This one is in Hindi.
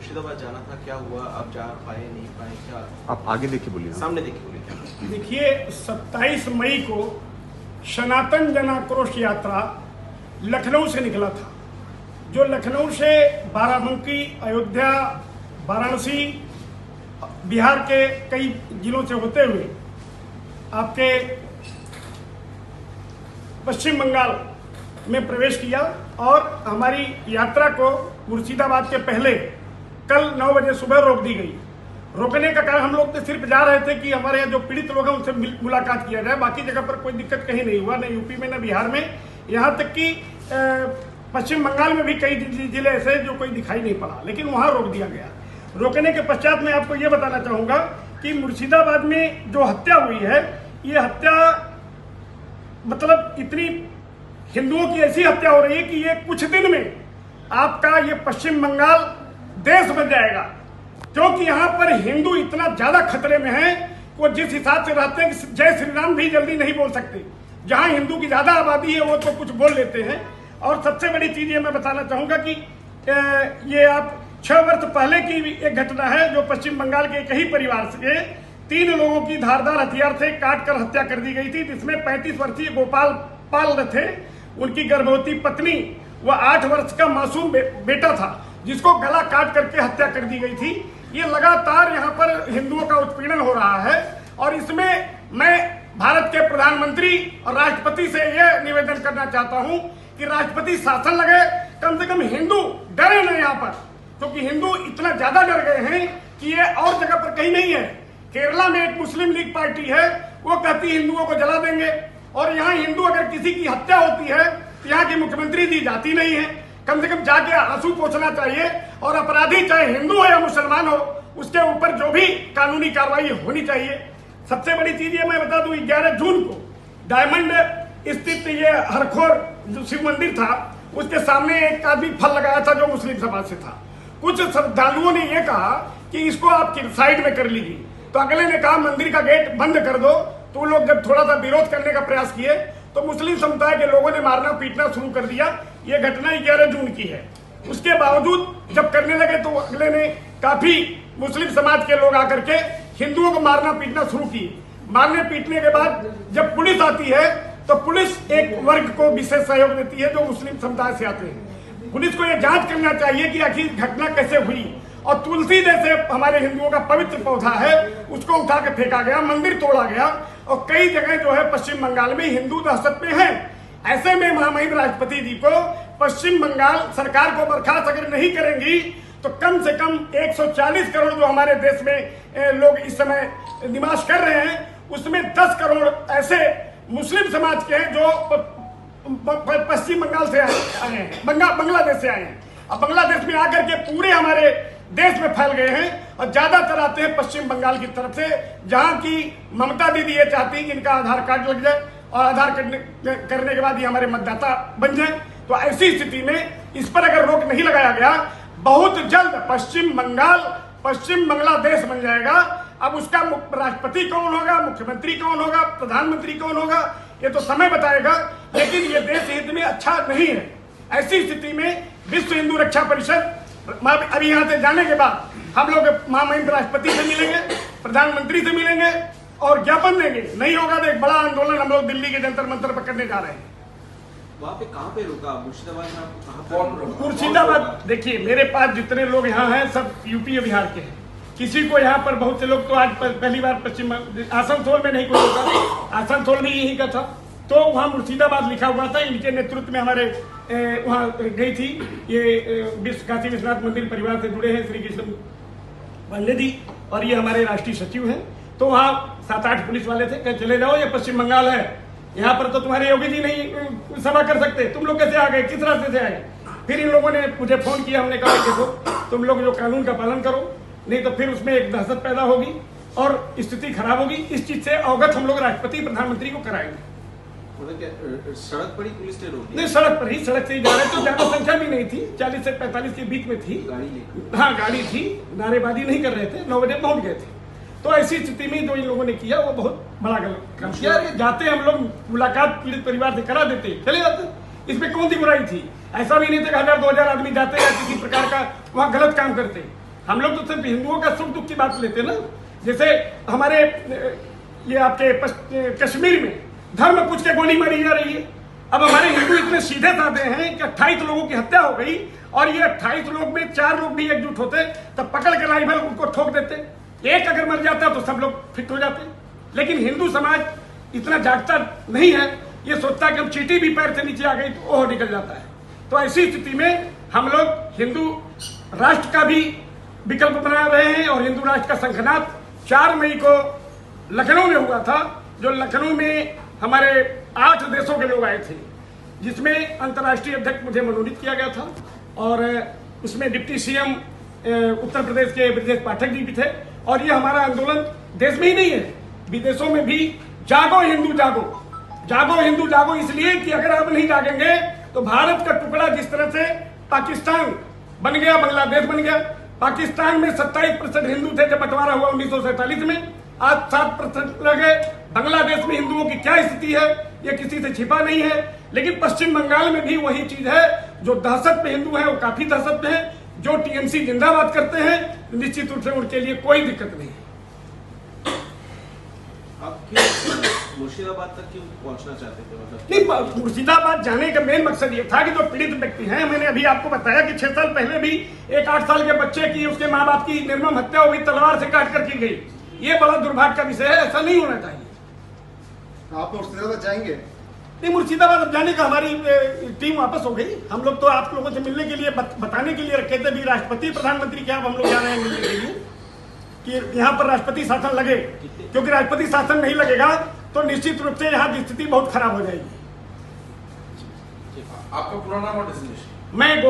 मुर्शिदाबाद जाना था, क्या हुआ? आप जा पाए नहीं पाए? क्या आप आगे देख के बोलिए, सामने देख के बोलिए। क्या देखिए, 27 मई को सनातन जन आक्रोश यात्रा लखनऊ से निकला था, जो लखनऊ से बाराबंकी, अयोध्या, वाराणसी, बिहार के कई जिलों से होते हुए आपके पश्चिम बंगाल में प्रवेश किया और हमारी यात्रा को मुर्शिदाबाद के पहले कल 9 बजे सुबह रोक दी गई। रोकने का कारण हम लोग तो सिर्फ जा रहे थे कि हमारे यहाँ जो पीड़ित लोग हैं उनसे मुलाकात किया जाए, बाकी जगह पर कोई दिक्कत कहीं नहीं हुआ, न यूपी में न बिहार में, यहाँ तक कि पश्चिम बंगाल में भी कई जिले ऐसे जो कोई दिखाई नहीं पड़ा, लेकिन वहाँ रोक दिया गया। रोकने के पश्चात मैं आपको ये बताना चाहूँगा कि मुर्शिदाबाद में जो हत्या हुई है, ये हत्या मतलब इतनी हिंदुओं की ऐसी हत्या हो रही है कि ये कुछ दिन में आपका ये पश्चिम बंगाल देश बन जाएगा, क्योंकि यहाँ पर हिंदू इतना ज्यादा खतरे में है। वो जिस हिसाब से रहते हैं कि जय श्री राम भी जल्दी नहीं बोल सकते। जहाँ हिंदू की ज्यादा आबादी है वो तो कुछ बोल लेते हैं। और सबसे बड़ी चीज ये मैं बताना चाहूंगा कि ये आप 6 वर्ष पहले की एक घटना है, जो पश्चिम बंगाल के एक ही परिवार से 3 लोगों की धारदार हथियार से काट कर हत्या कर दी गई थी, जिसमें 35 वर्षीय गोपाल पाल थे, उनकी गर्भवती पत्नी व 8 वर्ष का मासूम बेटा था, जिसको गला काट करके हत्या कर दी गई थी। ये लगातार यहाँ पर हिंदुओं का उत्पीड़न हो रहा है और इसमें मैं भारत के प्रधानमंत्री और राष्ट्रपति से यह निवेदन करना चाहता हूँ कि राष्ट्रपति शासन लगे, कम से कम हिंदू डरे नहीं यहाँ पर, क्योंकि हिंदू इतना ज्यादा डर गए हैं कि ये और जगह पर कहीं नहीं है। केरला में एक मुस्लिम लीग पार्टी है, वो कहती है हिंदुओं को जला देंगे, और यहाँ हिंदू अगर किसी की हत्या होती है तो यहाँ की मुख्यमंत्री जी जाती नहीं है। कम से कम जाके आंसू पोंछना चाहिए, और अपराधी चाहे हिंदू हो या मुसलमान हो, उसके ऊपर जो भी कानूनी कार्रवाई होनी चाहिए। सबसे बड़ी चीज ये मैं बता दूं, 11 जून को डायमंड स्थित ये हरखोर जो शिव मंदिर था, उसके सामने एक आदमी फल लगाया था जो मुस्लिम समाज से था। कुछ श्रद्धालुओं ने यह कहा कि इसको आप साइड में कर लीजिए, तो अगले ने कहा मंदिर का गेट बंद कर दो। तो लोग जब थोड़ा सा विरोध करने का प्रयास किए तो मुस्लिम समुदाय के लोगों ने मारना पीटना शुरू कर दिया। ये घटना 11 जून की है। उसके बावजूद जब करने लगे तो अगले ने काफी मुस्लिम समाज के लोग आकर के हिंदुओं को मारना पीटना शुरू किए। मारने पीटने के बाद जब पुलिस आती है तो पुलिस एक वर्ग को विशेष सहयोग देती है जो मुस्लिम समुदाय से आते हैं। पुलिस को यह जांच करना चाहिए कि आखिर घटना कैसे हुई, और तुलसी जैसे हमारे हिंदुओं का पवित्र पौधा है उसको उठा के फेंका गया, मंदिर तोड़ा गया, और कई जगह जो है पश्चिम बंगाल में हिंदू दहशत में हैं। ऐसे में महामहिम राष्ट्रपति जी को पश्चिम बंगाल सरकार को बर्खास्त अगर नहीं करेंगी तो कम से कम 140 करोड़ जो हमारे देश में लोग इस समय निवास कर रहे हैं, उसमें 10 करोड़ ऐसे मुस्लिम समाज के हैं जो पश्चिम बंगाल से आए हैं, बांग्लादेश से आए हैं। अब बांग्लादेश में आकर के पूरे हमारे देश में फैल गए हैं, और ज्यादातर आते हैं पश्चिम बंगाल की तरफ से, जहां की ममता दीदी ये चाहती है कि इनका आधार कार्ड लग जाए और आधार करने के बाद ये हमारे मतदाता बन जाए। तो ऐसी स्थिति में इस पर अगर रोक नहीं लगाया गया, बहुत जल्द पश्चिम बांग्लादेश बन जाएगा। अब उसका राष्ट्रपति कौन होगा, मुख्यमंत्री कौन होगा, प्रधानमंत्री कौन होगा, ये तो समय बताएगा, लेकिन ये देश हित में अच्छा नहीं है। ऐसी स्थिति में विश्व हिंदू रक्षा परिषद अभी यहाँ से जाने के बाद हम लोग महामहिम राष्ट्रपति से मिलेंगे, प्रधानमंत्री से मिलेंगे और ज्ञापन देंगे। नहीं होगा तो एक बड़ा आंदोलन हम लोग दिल्ली के जंतर मंतर पर करने जा रहे हैं। वहाँ पे कहाँ पे रुका? मुर्शिदाबाद में आपको कहाँ पे? मुर्शिदाबाद देखिए, मेरे पास जितने लोग यहाँ हैं सब यूपी और बिहार के हैं। किसी को यहाँ पर बहुत से लोग तो आज पहली बार पश्चिम आसनसोल में नहीं कोई रुका, आसनसोल में यही का था, तो वहाँ मुर्शिदाबाद लिखा हुआ था। इनके नेतृत्व में हमारे वहाँ गई थी ये काशी विश्वनाथ मंदिर परिवार से जुड़े हैं श्री कृष्ण पांडे जी, और ये हमारे राष्ट्रीय सचिव हैं। तो वहाँ 7-8 पुलिस वाले थे, कहे चले जाओ, ये पश्चिम बंगाल है, यहाँ पर तो तुम्हारे योगी जी नहीं सभा कर सकते, तुम लोग कैसे आ गए, किस रास्ते से आए? फिर इन लोगों ने मुझे फोन किया, हमने कहा देखो तुम लोग जो कानून का पालन करो, नहीं तो फिर उसमें एक दहशत पैदा होगी और स्थिति खराब होगी। इस चीज से अवगत हम लोग राष्ट्रपति प्रधानमंत्री को कराएंगे। सड़क पर ही पुलिस ने रोक दिया? नहीं, सड़क से ही जा रहे थे। ज्यादा संख्या भी नहीं थी, 40 से 45 के बीच में थी। हाँ, गाड़ी थी, नारेबाजी नहीं कर रहे थे, 9 बजे पहुंच गए थे। तो ऐसी स्थिति में जो इन लोगों ने किया वो बहुत बड़ा गलत काम किया। जाते हम लोग मुलाकात पीड़ित परिवार से करा देते, चले जाते, इसमें कौन सी बुराई थी? ऐसा भी नहीं था कि 1000-2000 आदमी जाते या किसी प्रकार का वहाँ गलत काम करते। हम लोग तो सिर्फ हिंदुओं का सुख दुख की बात लेते हैं ना। जैसे हमारे ये आपके कश्मीर में धर्म पूछ के गोली मारी जा रही है। अब हमारे हिंदू इतने सीधे साधे हैं कि 28 लोगों की हत्या हो गई, और ये 28 लोग में 4 लोग भी एकजुट होते तब पकड़ के राइफल उनको ठोक देते। एक अगर मर जाता तो सब लोग फिट हो जाते। लेकिन हिंदू समाज इतना जागता नहीं है, ये सोचता कि हम चींटी भी पैर से नीचे आ गई तो ओह निकल जाता है। तो ऐसी स्थिति में हम लोग हिंदू राष्ट्र का भी विकल्प बना रहे हैं, और हिंदू राष्ट्र का शंखनाद 4 मई को लखनऊ में हुआ था, जो लखनऊ में हमारे 8 देशों के लोग आए थे, जिसमें अंतर्राष्ट्रीय अध्यक्ष मुझे मनोनीत किया गया था, और उसमें डिप्टी सीएम उत्तर प्रदेश के ब्रजेश पाठक जी भी थे। और ये हमारा आंदोलन देश में ही नहीं है, विदेशों में भी जागो हिंदू जागो, जागो हिंदू जागो, इसलिए कि अगर आप नहीं जागेंगे तो भारत का टुकड़ा जिस तरह से पाकिस्तान बन गया, बांग्लादेश बन गया। पाकिस्तान में 27% हिंदू थे जब बंटवारा हुआ 1947 में, आज 7% रह गए। बांग्लादेश में हिंदुओं की क्या स्थिति है ये किसी से छिपा नहीं है। लेकिन पश्चिम बंगाल में भी वही चीज है, जो दहशत पे हिंदू है वो काफी दहशत पे है। जो टीएमसी जिंदाबाद करते हैं निश्चित रूप से उनके लिए कोई दिक्कत नहीं है। आप क्यों मुर्शिदाबाद तक क्यों पहुंचना चाहते थे? मतलब नहीं, मुर्शिदाबाद जाने का मेन मकसद ये था कि जो पीड़ित व्यक्ति हैं, मैंने अभी आपको बताया कि 6 साल पहले भी एक 8 साल के बच्चे की, उसके माँ बाप की निर्मम हत्या हुई, तलवार से काट कर की गई। ये बड़ा दुर्भाग्य का विषय है, ऐसा नहीं होना चाहिए। आप मुर्शिदाबाद जाएंगे? नहीं, मुर्शिदाबाद जाने का हमारी टीम वापस हो गई। हम लोग तो आप लोगों से मिलने के लिए, बताने के लिए रखे थे भी राष्ट्रपति प्रधानमंत्री के आप हम लोग जा रहे हैं मिलने के लिए कि यहाँ पर राष्ट्रपति शासन लगे, क्योंकि राष्ट्रपति शासन नहीं लगेगा तो निश्चित रूप से यहाँ की स्थिति बहुत खराब हो जाएगी। आपका पूरा नाम और डेजिग्नेशन? मैं